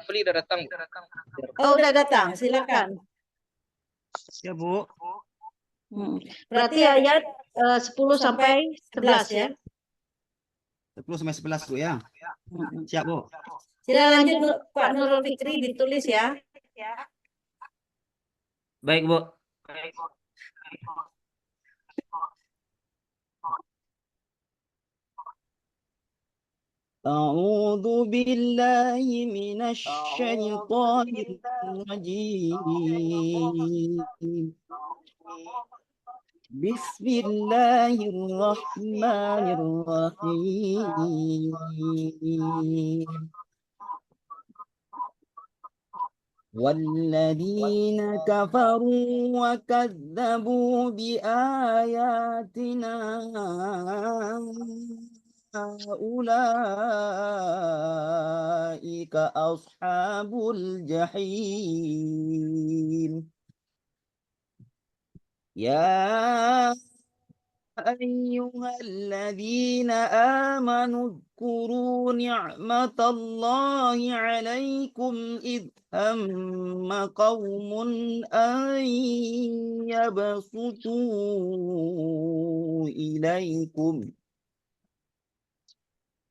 Rafli udah datang. Oh, udah datang. Silakan. Ya, Bu. Berarti ayat 10 sampai 11 ya. 10 sampai 11, Bu ya. Siap, Bu. Silakan lanjut Pak Nurul Fikri, ditulis ya. Baik, Bu. أعوذ بالله من الشيطان الرجيم بسم الله الرحمن الرحيم والذين كفروا وكذبوا بآياتنا أولئك أصحاب الجحيم يا أيها الذين آمنوا اذكروا نعمة الله عليكم إذ هم قوم أن يبسطوا إليكم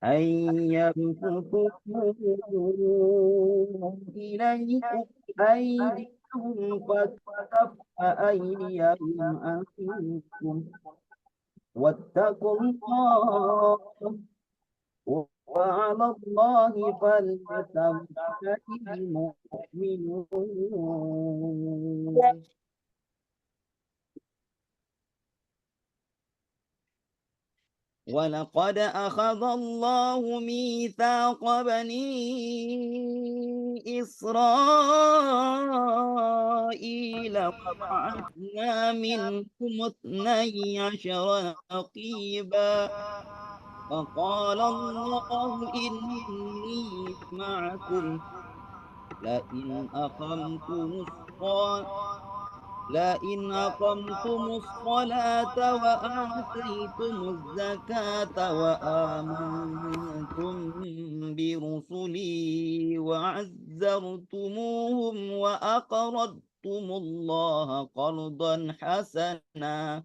أيديهم فكف أيديهم عنكم واتقوا الله وعلى الله فليتوكل المؤمنون ولقد أخذ الله ميثاق بني إسرائيل وبعثنا منهم 12 نقيبا فقال الله إني معكم لئن أقمتم الصلاة وآتيتم الزكاة وآمنتم برسلي وعزرتموهم وأقرضتم الله قرضا حسنا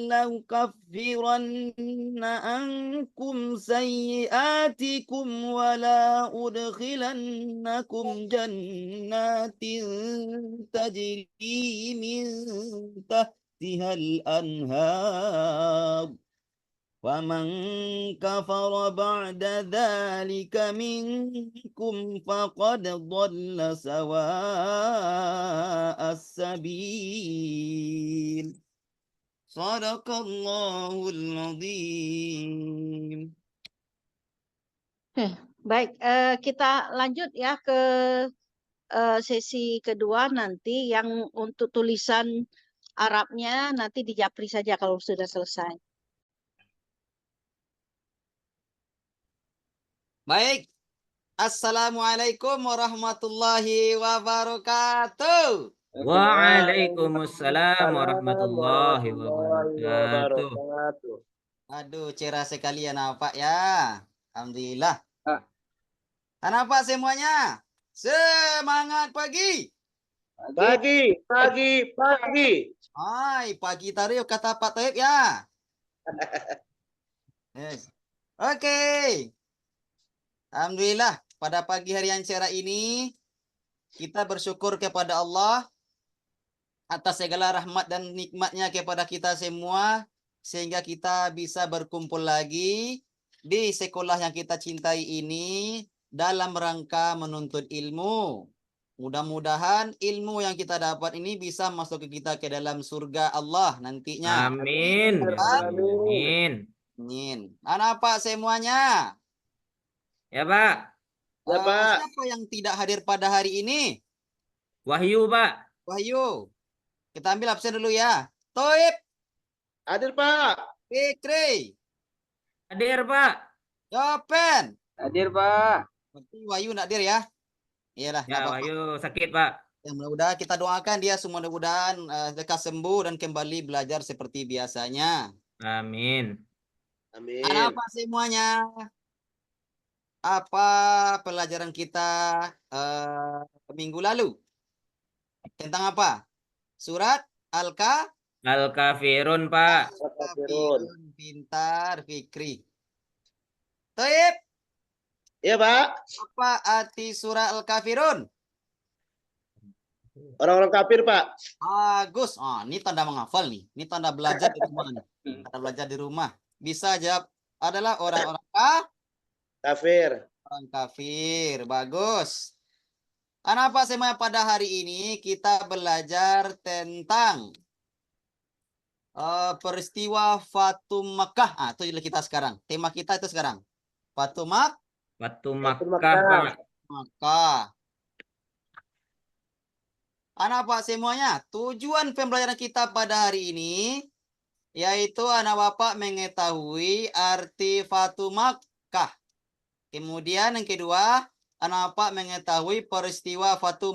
لأكفرن عنكم سيئاتكم ولا أدخلنكم جنات تجري من تحتها الأنهار ومن كفر بعد ذلك منكم فقد ضل سواء السبيل صدق الله العظيم. Baik, kita lanjut ya ke sesi kedua nanti, yang untuk tulisan Arabnya nanti di Japri saja kalau sudah selesai. Baik, Assalamualaikum warahmatullahi wabarakatuh. Waalaikumsalam warahmatullahi wabarakatuh. Aduh, cerah sekali ya nampak ya. Alhamdulillah. Nampak semuanya? Semangat pagi. Pagi. Hai, pagi tarif kata Pak Taib ya. Yes. Oke. Alhamdulillah, pada pagi hari yang cerah ini kita bersyukur kepada Allah atas segala rahmat dan nikmatnya kepada kita semua, sehingga kita bisa berkumpul lagi di sekolah yang kita cintai ini dalam rangka menuntut ilmu. Mudah-mudahan ilmu yang kita dapat ini bisa masuk ke kita ke dalam surga Allah nantinya. Amin. Amin. Amin. Anak Pak semuanya. Ya, Pak. Ya, Pak. Siapa yang tidak hadir pada hari ini? Wahyu, Pak. Wahyu. Kita ambil absen dulu ya. Toib. Hadir, Pak. Fikri. Hadir, Pak. Yopen. Hadir, Pak. Berarti Wahyu nak hadir ya? Iyalah. Ya, Wahyu sakit, Pak. Yang mudah-mudahan kita doakan dia semua, mudah-mudahan lekas sembuh dan kembali belajar seperti biasanya. Amin. Amin. Anak Pak semuanya. apa pelajaran kita minggu lalu? Tentang apa? Surat Al-Kafirun, Pak. Al-Kafirun. Pintar, Fikri. Toib, Iya, Pak. apa arti surah Al-Kafirun? Orang-orang kafir, Pak. Bagus. Ini tanda menghafal nih. Ini tanda belajar di rumah nih. Tanda belajar di rumah. Bisa jawab adalah orang-orang Kafir. kafir. Bagus. Kenapa semuanya pada hari ini kita belajar tentang peristiwa Fatum Makkah. Itu kita sekarang. Tema kita itu sekarang. Fatum Batu Batu Makkah, Makkah. Pak. Makkah. Anak Bapak semuanya, tujuan pembelajaran kita pada hari ini yaitu anak Bapak mengetahui arti Fatu Makkah. Kemudian yang kedua, anak Bapak mengetahui peristiwa Fatu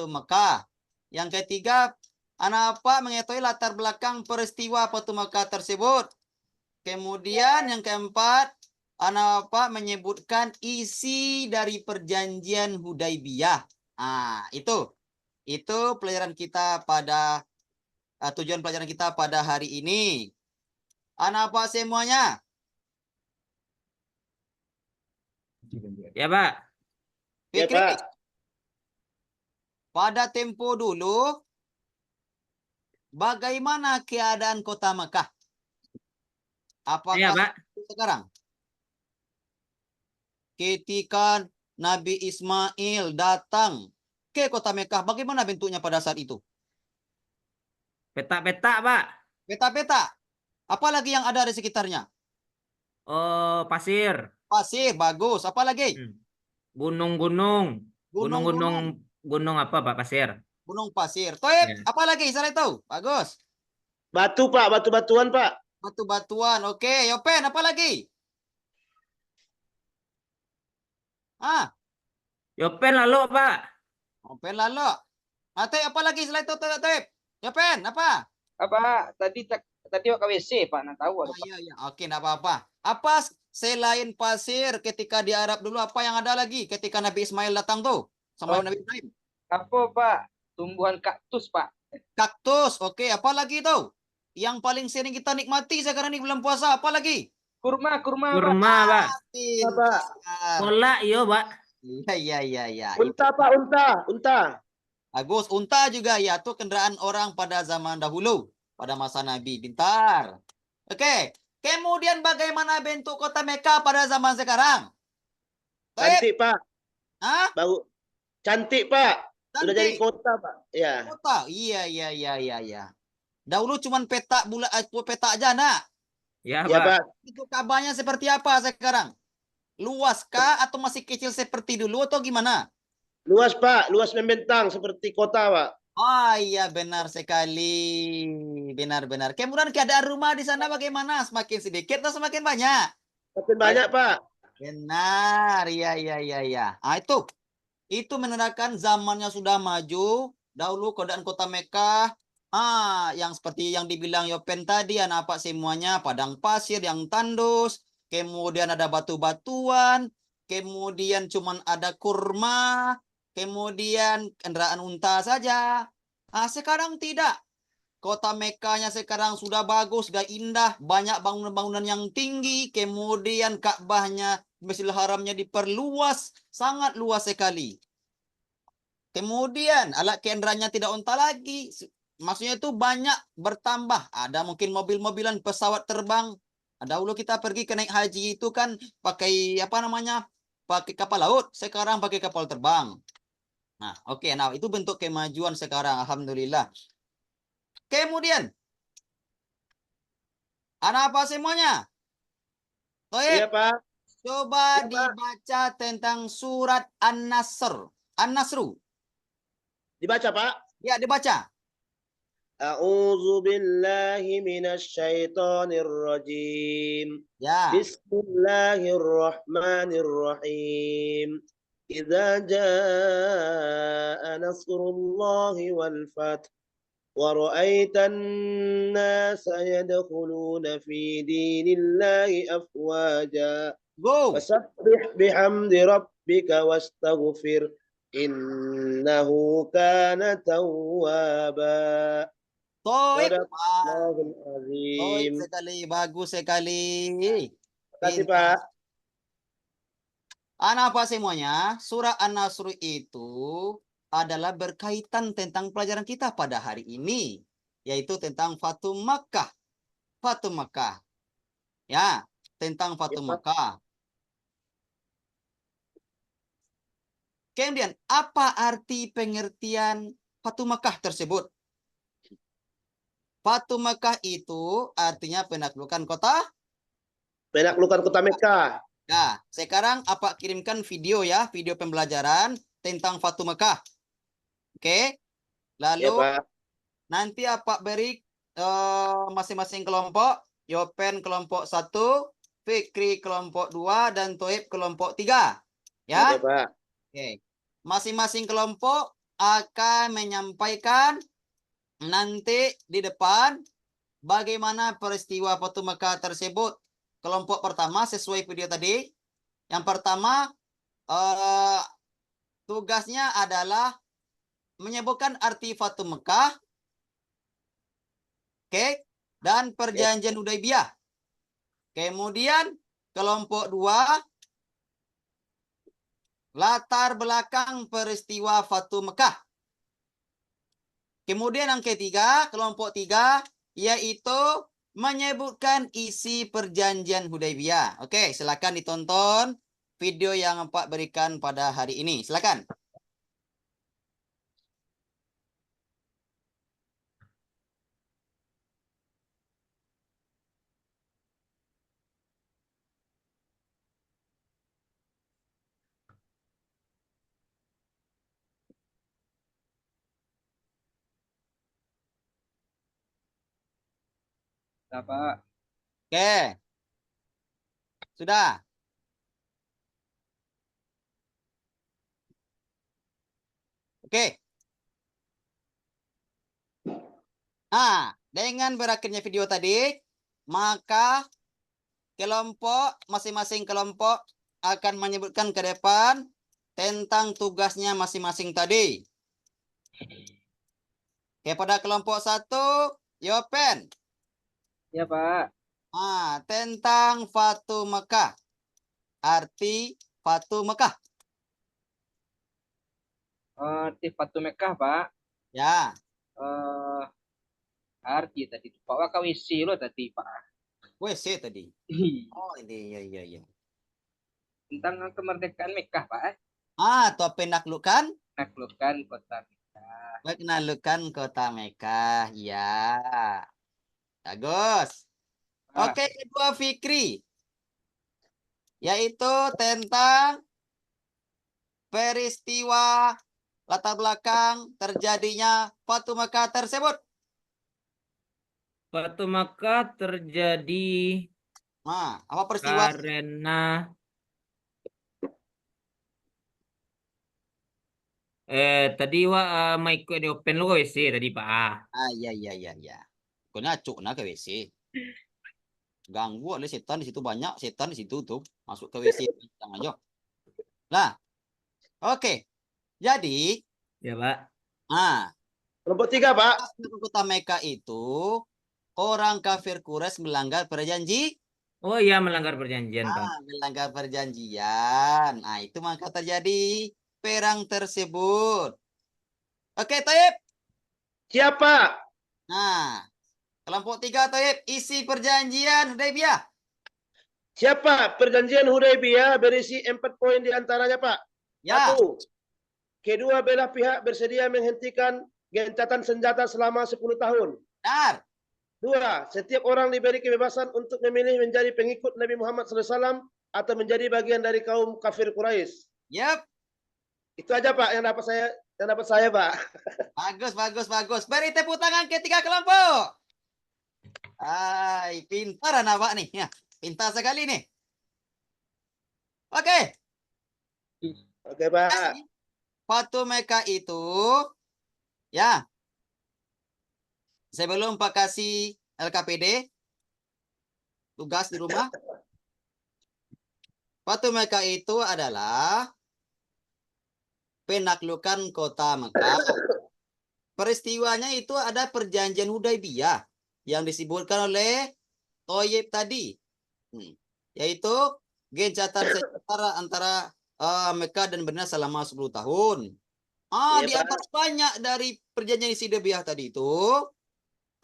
Makkah. Yang ketiga, anak Bapak mengetahui latar belakang peristiwa Fatu Makkah tersebut. Kemudian yang keempat, anak Bapak menyebutkan isi dari perjanjian Hudaibiyah. Itu pelajaran kita pada tujuan pelajaran kita pada hari ini. Anak apa semuanya? Ya, Pak. Ya, Fikri, Pak. pada tempo dulu bagaimana keadaan kota Mekah? Ya, Apakah Pak. sekarang? Ketika Nabi Ismail datang ke kota Mekah, bagaimana bentuknya pada saat itu? Petak-petak, Pak. Peta-peta. Apalagi yang ada di sekitarnya? Oh, pasir. Pasir, bagus. Apalagi? Gunung-gunung. Gunung-gunung. Gunung-gunung. Gunung apa, Pak? Pasir. Gunung pasir. Toib, Ya. apalagi selain itu? Bagus. Batu, Pak. Batu-batuan, Pak. Batu-batuan. Oke, Yopen, apalagi? Yopen lalu, Pak. Yopen lalu. Toib, apalagi selain itu, Toib? Yopen, apa? Apa tadi ke WC Pak, nah tahu ada Pak. Iya. Oke, enggak apa-apa. Apa selain pasir ketika di Arab dulu, apa yang ada lagi ketika Nabi Ismail datang tuh? Sama Oh. Nabi Ibrahim? Apa Pak? Tumbuhan kaktus Pak. Kaktus. Oke, apa lagi tuh? Yang paling sering kita nikmati sekarang ini bulan puasa, apa lagi? Kurma Pak. Kurma, Pak. Pintar. Kolak, iya, Pak. Iya. Unta, Pak. Unta. Bagus. Unta juga ya, tuh kendaraan orang pada zaman dahulu, pada masa Nabi. Pintar. Oke. Kemudian bagaimana bentuk kota Mekah pada zaman sekarang? Cantik, Pak. Hah? Baru. Cantik, Pak. Sudah jadi Cantik. kota, Pak. Ya. Kota. Iya. Dahulu cuman peta peta aja, nak. Ya, Ya, Pak. Pak. Itu kabarnya seperti apa sekarang? Luas kah atau masih kecil seperti dulu atau gimana? Luas, Pak. Luas membentang seperti kota, Pak. Oh iya, benar sekali. Benar. Kemudian keadaan rumah di sana bagaimana? Semakin sedikit atau semakin banyak? Makin banyak, Pak. Benar, iya. Itu menandakan zamannya sudah maju. Dahulu keadaan kota Mekah, yang seperti yang dibilang Yopen tadi, anak apa semuanya padang pasir yang tandus, kemudian ada batu-batuan, kemudian cuman ada kurma, kemudian kendaraan unta saja. Sekarang tidak. Kota Mekahnya sekarang sudah bagus, sudah indah, banyak bangunan-bangunan yang tinggi, kemudian Ka'bahnya, Masjidil Haramnya diperluas, sangat luas sekali. Kemudian alat kendaraannya tidak unta lagi, maksudnya itu banyak bertambah. Ada mungkin mobil-mobilan, pesawat terbang. Dahulu kita pergi ke naik haji itu kan pakai pakai kapal laut, sekarang pakai kapal terbang. Nah, oke. Nah, itu bentuk kemajuan sekarang, alhamdulillah. Kemudian, anak apa semuanya? Iya, Pak. Coba Iya, Pak. dibaca tentang surat An-Nasru. Dibaca, Pak. Ya, dibaca. A'udzu billahi minasy syaithanir rajim. Ya. Bismillahirrahmanirrahim. Idza jaa nasrullahi wal fath ورأيت الناس يدخلون في دين الله أفواجا Go. فسبح بحمد ربك واستغفر إنه كان توابا Toib. صدق Ah, الله toib العظيم. sekali. Bagus sekali. Terima kasih Pintar. Pak. Apa semuanya? Surah An-Nasr itu adalah berkaitan tentang pelajaran kita pada hari ini, yaitu tentang Fatu Makkah. Fatu Makkah. Ya, tentang Fatu Ya, Pak. Makkah. Kemudian, apa arti pengertian Fatu Makkah tersebut? Fatu Makkah itu artinya penaklukan kota. Penaklukan kota Mekah. Nah, sekarang apa kirimkan video ya, video pembelajaran tentang Fatu Makkah. Oke. Ya Lalu Pak. nanti apa beri masing-masing kelompok, Yopen kelompok 1, Fikri kelompok 2, dan Toib kelompok 3. Ya. Oke Pak. Oke. Masing-masing kelompok akan menyampaikan nanti di depan bagaimana peristiwa Fatu Makkah tersebut. Kelompok pertama sesuai video tadi. Yang pertama tugasnya adalah menyebutkan arti Fatu Makkah. Oke. Dan perjanjian Hudaybiyah. Kemudian kelompok 2 latar belakang peristiwa Fatu Makkah. Kemudian yang ketiga, kelompok 3 yaitu menyebutkan isi perjanjian Hudaybiyah. Oke, silakan ditonton video yang Pak berikan pada hari ini. Silakan. Nah, Pak. Oke. Sudah. Oke. Nah, dengan berakhirnya video tadi, maka masing-masing kelompok akan menyebutkan ke depan tentang tugasnya masing-masing tadi. Kepada kelompok 1, Yopen. Ya, Pak. Tentang Fatu Makkah. Arti Fatu Makkah. Arti Fatu Mekah, Pak. Ya. Eh, arti tadi Pak. Wah, KWC lo tadi, Pak. WC tadi. Oh, ini ya. Tentang kemerdekaan Mekah, Pak. Atau penaklukan Naklukkan kota Mekah. kota Mekah. Ya. Bagus. Pak. Oke, kedua Fikri. Yaitu tentang peristiwa latar belakang terjadinya Fatu Makkah tersebut. Fatu Makkah terjadi Apa peristiwa? karena tadi mau ikut di open lo WC tadi Pak. Iya. Kau ngacuk nak ke WC. Ganggu oleh setan di situ, banyak setan di situ tuh. Masuk ke WC jangan aja. Nah, oke. Jadi, Ya Pak. Kelompok 3 Pak. kota Mekah itu orang kafir Quraisy melanggar perjanjian. Oh iya, melanggar perjanjian Pak. Melanggar perjanjian. Itu maka terjadi perang tersebut. Oke, Taib. Siapa? Kelompok 3, Taib. Isi perjanjian Hudaybiyah. Siapa? Perjanjian Hudaybiyah berisi 4 poin diantaranya Pak. Ya. 1. Kedua belah pihak bersedia menghentikan gencatan senjata selama 10 tahun. Benar. 2. Setiap orang diberi kebebasan untuk memilih menjadi pengikut Nabi Muhammad SAW atau menjadi bagian dari kaum kafir Quraisy. Yep. Itu aja Pak yang dapat saya Pak. Bagus. Beri tepuk tangan ketiga kelompok. Pintar anak Pak nih. Ya, pintar sekali nih. Oke. Oke Pak. Fatu Mekah itu ya Sebelum Pak kasih LKPD, tugas di rumah. Fatu Mekah itu adalah penaklukan kota Mekah. Peristiwanya itu ada perjanjian Hudaybiyah yang disebutkan oleh Toyib tadi. Yaitu gencatan sejarah antara Mekah dan Madinah selama 10 tahun. Iya, Di Pak. antara banyak dari perjanjian Hudaybiyah tadi itu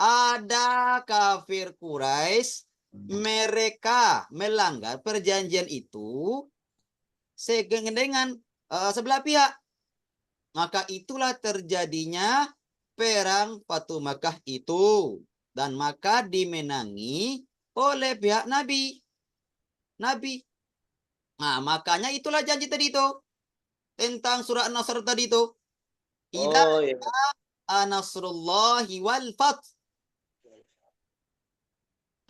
ada kafir Quraisy, mereka melanggar perjanjian itu dengan sebelah pihak. Maka itulah terjadinya perang Fatu Makkah itu. Dan maka dimenangi oleh pihak Nabi. Nah, makanya itulah janji tadi itu. Tentang surah An-Nasr tadi itu. Idza Oh iya. nasrullahi wal fath.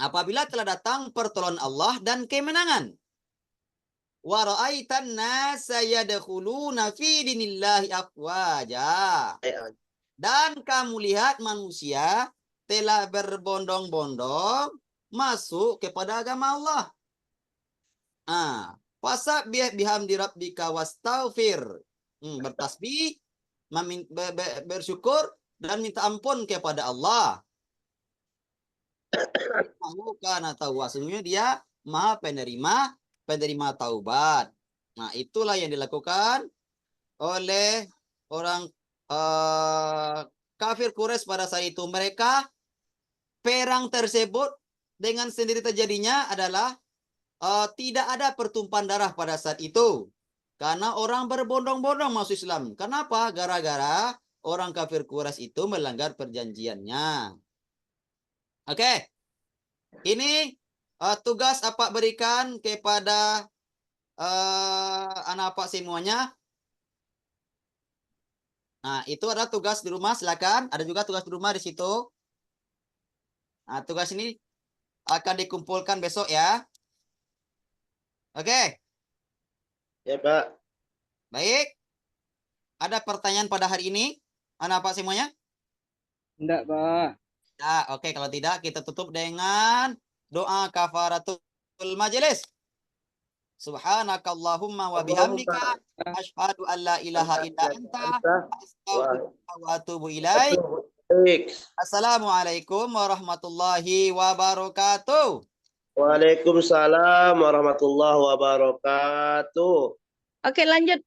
Apabila telah datang pertolongan Allah dan kemenangan. Wa ra'aitan nasa yadkhuluna fi dinillahi afwaja. Dan kamu lihat manusia telah berbondong-bondong masuk kepada agama Allah. Fasabbih bihamdi rabbika wastaghfir. Bertasbih, bersyukur dan minta ampun kepada Allah. Karena tahu sesungguhnya dia Maha penerima taubat. Nah, itulah yang dilakukan oleh orang kafir Quraisy pada saat itu. Mereka perang tersebut dengan sendiri terjadinya adalah tidak ada pertumpahan darah pada saat itu. Karena orang berbondong-bondong masuk Islam. Kenapa? Gara-gara orang kafir Quraisy itu melanggar perjanjiannya. Oke. Ini tugas apa berikan kepada anak apa semuanya. Nah, itu adalah tugas di rumah. Silakan. Ada juga tugas di rumah di situ. Nah, tugas ini akan dikumpulkan besok ya. Oke. Ya, Pak. Baik. Ada pertanyaan pada hari ini? Anak apa semuanya? Enggak, Pak. Ya, oke. Kalau tidak, kita tutup dengan doa kafaratul majelis. Subhanakallahumma wa bihamdika asyhadu an la ilaha illa anta astaghfiruka wa atubu ilaik. Baik. Assalamualaikum warahmatullahi wabarakatuh. Waalaikumsalam warahmatullahi wabarakatuh. Oke, lanjut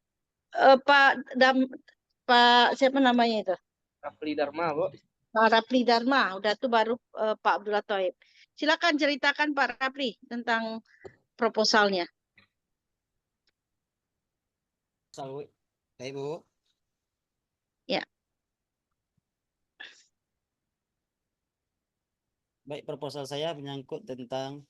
Pak siapa namanya itu? Rafli Dharma, Bu. Pak Rapli Dharma. Udah tuh baru Pak Abdullah Thoib. Silakan ceritakan Pak Rapli tentang proposalnya. Baik, Bu. Ya. Baik, proposal saya menyangkut tentang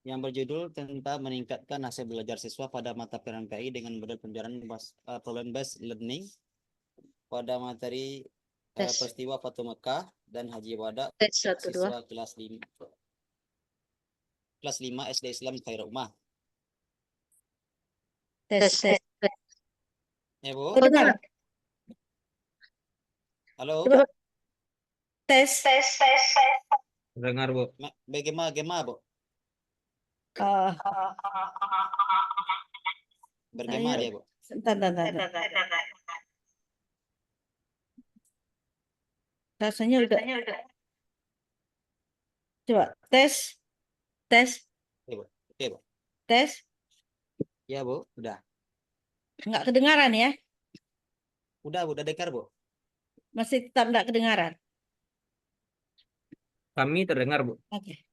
yang berjudul tentang meningkatkan hasil belajar siswa pada mata pelajaran PI dengan model pembelajaran problem based learning pada materi Tes. peristiwa Fatu Mekah dan Haji Wada Tes 1, 2. siswa kelas 5 SD Islam Khairul Ummah. Tes. Ya, Bu. Benar. Halo. Tes. Dengar, Bu. Bagaimana, Bu? Bergema dia, Bu. Bentar. Rasanya udah. Coba tes. Oke, Bu. Tes. Ya, Bu. Udah. Nggak kedengaran ya? Udah dengar, Bu. Masih tetap nggak kedengaran. Kami terdengar, Bu. Oke.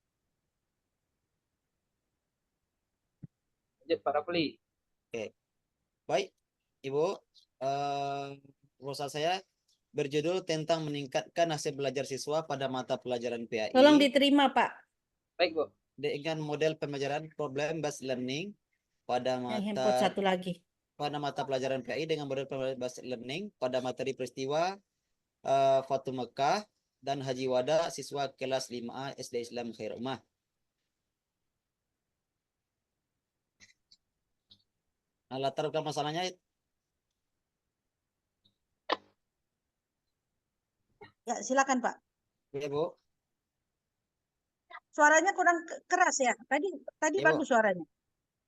Lanjut, Pak Rafli. Baik, Ibu. Proposal saya berjudul tentang meningkatkan hasil belajar siswa pada mata pelajaran PAI. Tolong diterima, Pak. Baik, Bu. Dengan model pembelajaran problem based learning pada Yang handphone satu lagi. mata pelajaran PAI dengan model problem based learning pada materi peristiwa Fatu Mekah dan Haji Wada siswa kelas 5A SD Islam Khairul Ummah. Nah, latar belakang masalahnya Ya, silakan Pak. Ya, Bu. Suaranya kurang keras ya. Tadi Ya, Bu. bagus suaranya.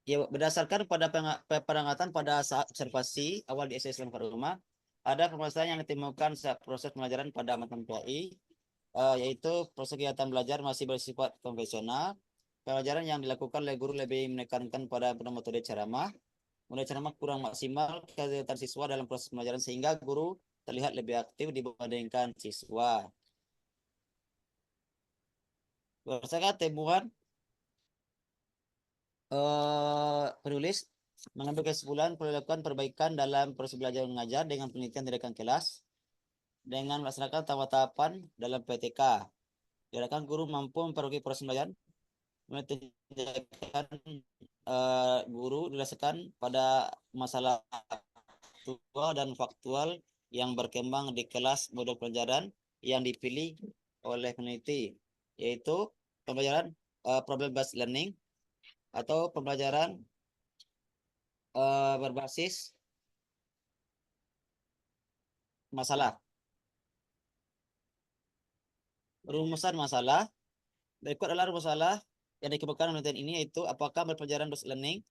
Ya, berdasarkan pada pengamatan pada saat observasi awal di SD Islam Pada Rumah, ada permasalahan yang ditemukan saat proses pelajaran pada mantan PAI, yaitu proses kegiatan belajar masih bersifat konvensional. Pelajaran yang dilakukan oleh guru lebih menekankan pada metode ceramah. Metode ceramah kurang maksimal kegiatan siswa dalam proses pelajaran sehingga guru terlihat lebih aktif dibandingkan siswa. Berdasarkan temuan penulis mengambil kesimpulan perlu dilakukan perbaikan dalam proses belajar mengajar dengan penelitian di rekan kelas dengan melaksanakan tahapan dalam PTK. Diharapkan guru mampu memperbaiki proses belajar, mengerjakan guru didasarkan pada masalah faktual dan faktual yang berkembang di kelas modul pelajaran yang dipilih oleh peneliti, yaitu pembelajaran problem based learning atau pembelajaran berbasis masalah. Rumusan masalah berikut adalah rumus masalah yang dikemukakan penelitian ini, yaitu apakah berpelajaran based learning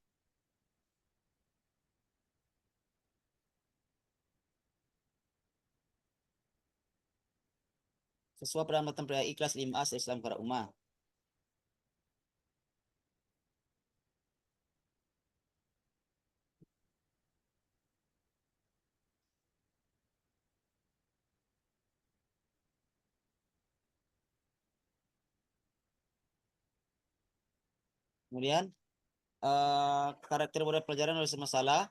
sesuai pada matan PAI kelas 5A Islam Pada Umah. Kemudian karakter model pelajaran oleh masalah.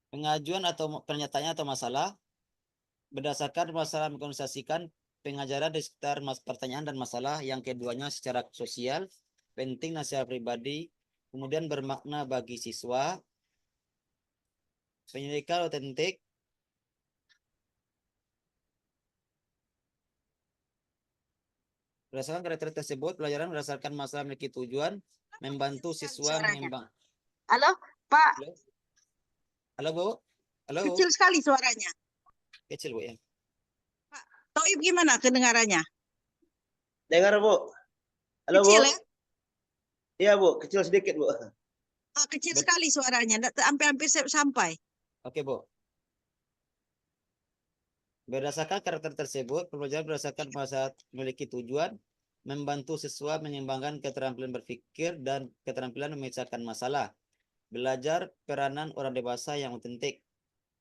Pengajuan atau pernyataannya atau masalah berdasarkan masalah mengkondensasikan pengajaran di sekitar pertanyaan dan masalah yang keduanya secara sosial, penting dan secara pribadi, kemudian bermakna bagi siswa, penyelidikan otentik, berdasarkan karakter tersebut, pelajaran berdasarkan masalah memiliki tujuan membantu Kecil sekali siswa suaranya. mengembang. Halo, Pak. Halo, halo Bu, halo, Kecil sekali suaranya. kecil Bu ya. Toib gimana kedengarannya? Dengar Bu. Halo Bu. Kecil ya? Iya Bu, kecil sedikit Bu. Kecil sekali suaranya. Hampir sampai. Oke Bu. Berdasarkan karakter tersebut, pembelajaran berdasarkan masalah memiliki tujuan membantu siswa mengembangkan keterampilan berpikir dan keterampilan memecahkan masalah. Belajar peranan orang dewasa yang otentik.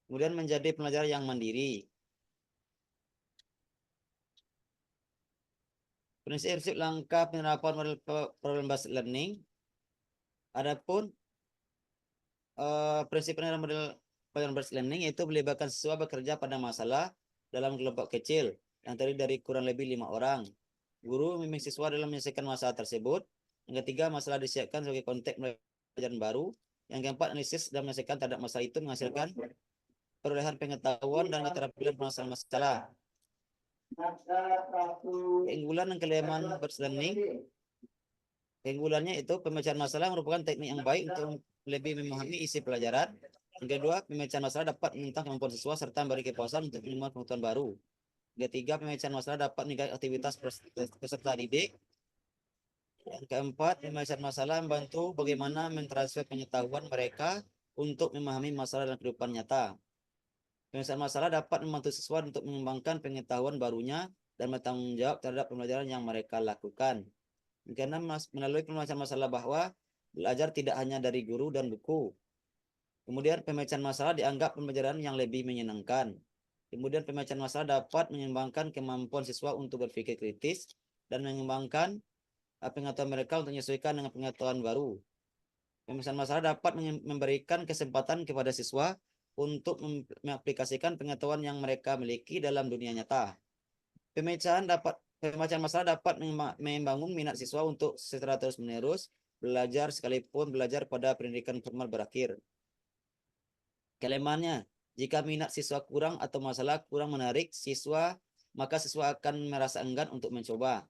Kemudian menjadi pelajar yang mandiri. Prinsip langkah penerapan model problem based learning. Adapun prinsip penerapan model problem based learning yaitu melibatkan siswa bekerja pada masalah dalam kelompok kecil yang terdiri dari kurang lebih 5 orang. Guru membimbing siswa dalam menyelesaikan masalah tersebut. Yang ketiga, masalah disiapkan sebagai konteks pelajaran baru. Yang keempat, analisis dan menyelesaikan terhadap masalah itu menghasilkan perolehan pengetahuan dan keterampilan penguasaan masalah. Keunggulan dan kelemahan based learning. Keunggulannya itu pemecahan masalah merupakan teknik yang baik untuk lebih memahami isi pelajaran. Yang kedua, pemecahan masalah dapat menentang kemampuan siswa serta memberi kepuasan untuk menemukan pengetahuan baru. Yang ketiga, pemecahan masalah dapat meningkatkan aktivitas peserta didik. Yang keempat, pemecahan masalah membantu bagaimana mentransfer pengetahuan mereka untuk memahami masalah dalam kehidupan nyata. Pemecahan masalah dapat membantu siswa untuk mengembangkan pengetahuan barunya dan bertanggung jawab terhadap pembelajaran yang mereka lakukan. Karena melalui pemecahan masalah bahwa belajar tidak hanya dari guru dan buku. Kemudian pemecahan masalah dianggap pembelajaran yang lebih menyenangkan. Kemudian pemecahan masalah dapat mengembangkan kemampuan siswa untuk berpikir kritis dan mengembangkan pengetahuan mereka untuk menyesuaikan dengan pengetahuan baru. Pemecahan masalah dapat memberikan kesempatan kepada siswa untuk mengaplikasikan pengetahuan yang mereka miliki dalam dunia nyata. Pemecahan masalah dapat membangun minat siswa untuk secara terus-menerus belajar sekalipun belajar pada pendidikan formal berakhir. Kelemahannya, jika minat siswa kurang atau masalah kurang menarik siswa, maka siswa akan merasa enggan untuk mencoba.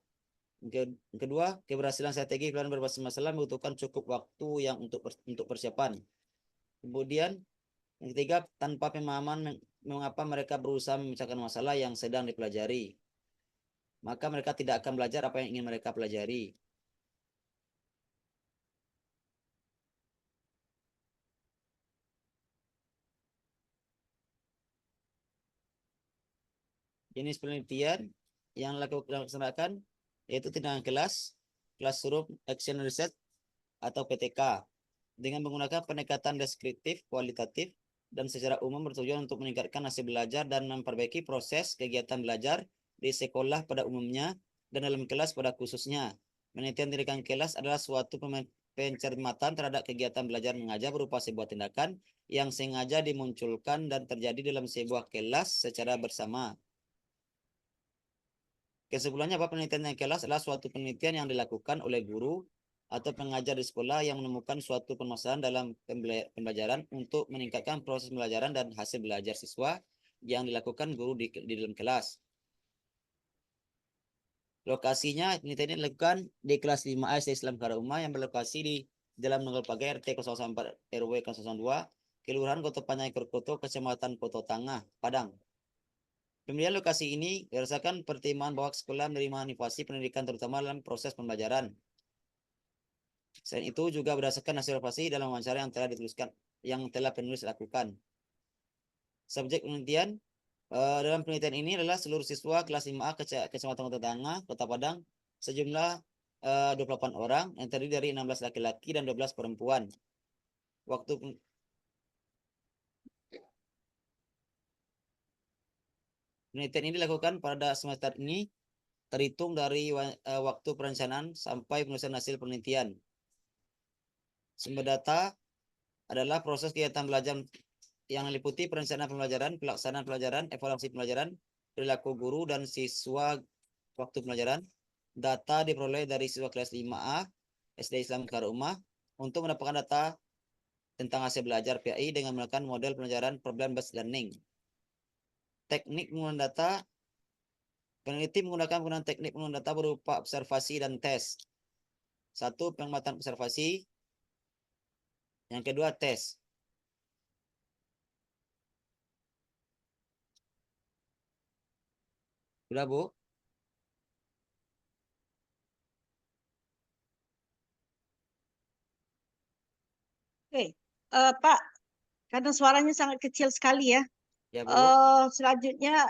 Yang kedua, keberhasilan strategi plan berbasis masalah membutuhkan cukup waktu yang untuk persiapan. Kemudian yang ketiga, tanpa pemahaman mengapa mereka berusaha memecahkan masalah yang sedang dipelajari, maka mereka tidak akan belajar apa yang ingin mereka pelajari. Jenis penelitian yang dilaksanakan yaitu tindakan kelas, classroom action research atau PTK, dengan menggunakan pendekatan deskriptif, kualitatif, dan secara umum bertujuan untuk meningkatkan hasil belajar dan memperbaiki proses kegiatan belajar di sekolah pada umumnya dan dalam kelas pada khususnya. Penelitian tindakan kelas adalah suatu pencermatan terhadap kegiatan belajar mengajar berupa sebuah tindakan yang sengaja dimunculkan dan terjadi dalam sebuah kelas secara bersama. Kesimpulannya, bahwa penelitian yang kelas adalah suatu penelitian yang dilakukan oleh guru atau pengajar di sekolah yang menemukan suatu permasalahan dalam pembelajaran untuk meningkatkan proses pembelajaran dan hasil belajar siswa yang dilakukan guru di dalam kelas. Lokasinya, penelitian ini dilakukan di kelas 5A SD Islam Karumah yang berlokasi di dalam Nunggal Pagai RT 014 RW 002, Kelurahan Koto Panyai Kerkoto, Kecamatan Koto Tangah, Padang. Pemilihan lokasi ini berdasarkan pertimbangan bahwa sekolah menerima inovasi pendidikan terutama dalam proses pembelajaran. Selain itu juga berdasarkan hasil observasi dalam wawancara yang telah penulis lakukan. Subjek penelitian dalam penelitian ini adalah seluruh siswa kelas 5A Kecamatan Kota Tangah, Kota Padang, sejumlah 28 orang yang terdiri dari 16 laki-laki dan 12 perempuan. Waktu penelitian ini dilakukan pada semester ini terhitung dari waktu perencanaan sampai penulisan hasil penelitian. Sumber data adalah proses kegiatan belajar yang meliputi perencanaan pembelajaran, pelaksanaan pelajaran, evaluasi pembelajaran, perilaku guru dan siswa waktu pembelajaran. Data diperoleh dari siswa kelas 5A SD Islam Karumah untuk mendapatkan data tentang hasil belajar PAI dengan menggunakan model pembelajaran problem based learning. Teknik penggunaan data, peneliti menggunakan teknik penggunaan data berupa observasi dan tes. Satu, pengamatan observasi. Yang kedua, tes. Sudah, Bu? Oke, Pak, karena suaranya sangat kecil sekali ya. Ya, Bu. Selanjutnya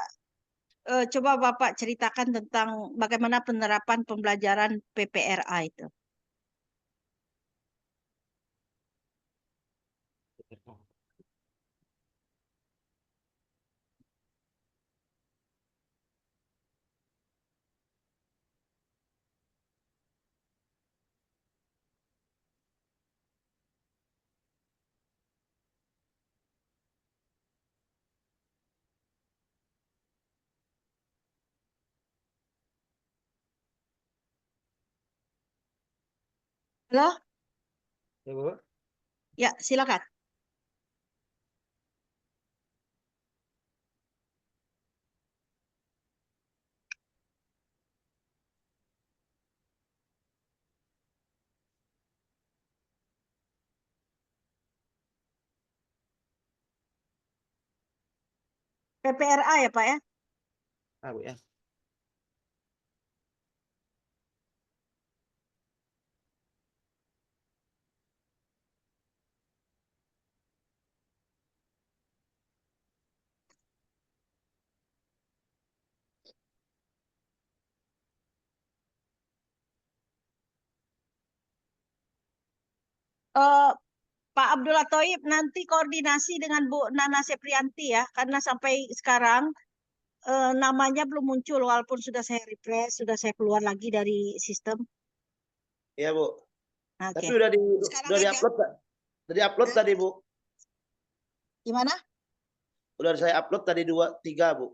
coba Bapak ceritakan tentang bagaimana penerapan pembelajaran PPRA itu. Halo? Ya, Bu. Ya, silakan. PPRA ya, Pak ya? Ah, Bu, ya. Eh, Pak Abdullah Thoib nanti koordinasi dengan Bu Nana Seprianti ya, karena sampai sekarang namanya belum muncul walaupun sudah saya refresh, sudah saya keluar lagi dari sistem. Iya, Bu. Tapi Oke. Sekarang udah aja. diupload, Pak. Udah diupload tadi, Bu. Gimana? Udah saya upload tadi 2, 3, Bu.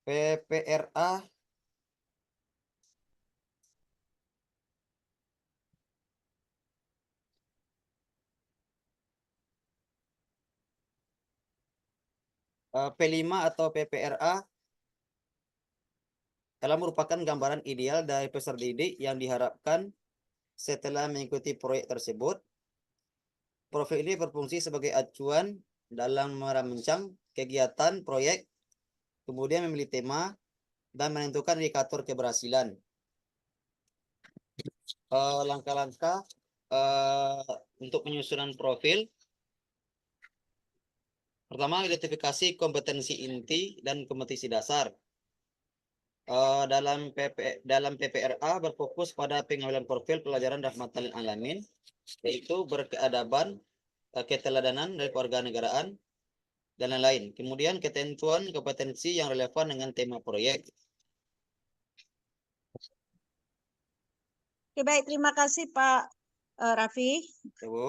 PPRA P5 atau PPRA telah merupakan gambaran ideal dari peserta didik yang diharapkan setelah mengikuti proyek tersebut. Profil ini berfungsi sebagai acuan dalam merancang kegiatan proyek, kemudian memilih tema, dan menentukan indikator keberhasilan. Langkah-langkah untuk penyusunan profil. Pertama, identifikasi kompetensi inti dan kompetensi dasar. Dalam PPRA berfokus pada pengambilan profil pelajaran rahmatan lil alamin, yaitu berkeadaban, keteladanan dari kewarganegaraan, dan lain-lain. Kemudian ketentuan kompetensi yang relevan dengan tema proyek. Oke, baik, terima kasih Pak Raffi. Ibu.